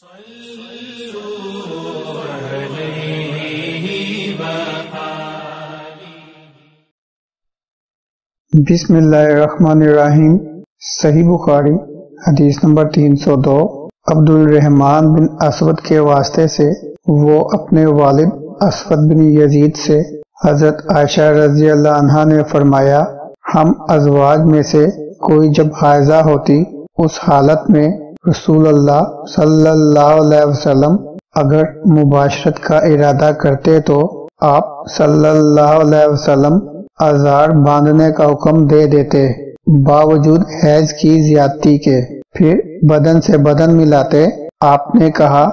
بسم اللہ الرحمن الرحیم۔ صحیح بخاری حدیث نمبر 302۔ عبد الرحمن بن اسود کے واسطے سے وہ اپنے والد اسود بن یزید سے حضرت عائشہ رضی اللہ عنہا نے فرمایا، ہم ازواج میں سے کوئی جب حائضہ ہوتی اس حالت میں رسول اللہ صلی اللہ علیہ وسلم اگر مباشرت کا ارادہ کرتے تو آپ صلی اللہ علیہ وسلم ازار باندھنے کا حکم دے دیتے باوجود حیض کی زیادتی کے، پھر بدن سے بدن ملاتے۔ آپ نے کہا،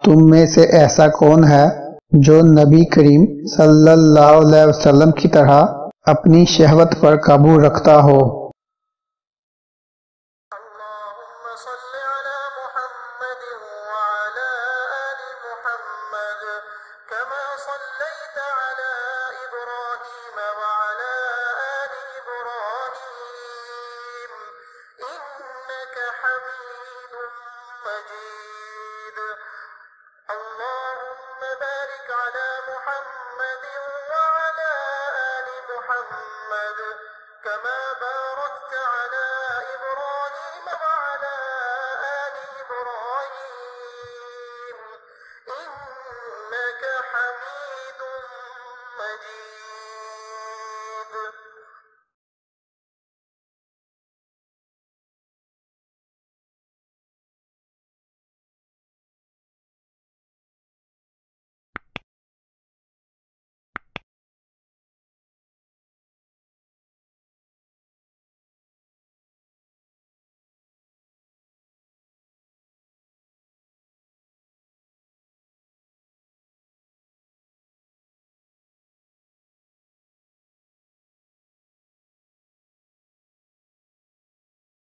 تم میں سے ایسا کون ہے جو نبی کریم صلی اللہ علیہ وسلم کی طرح اپنی شہوت پر قابو رکھتا ہو؟ اللهم بارك على محمد وعلى آل محمد كما باركت على إبراهيم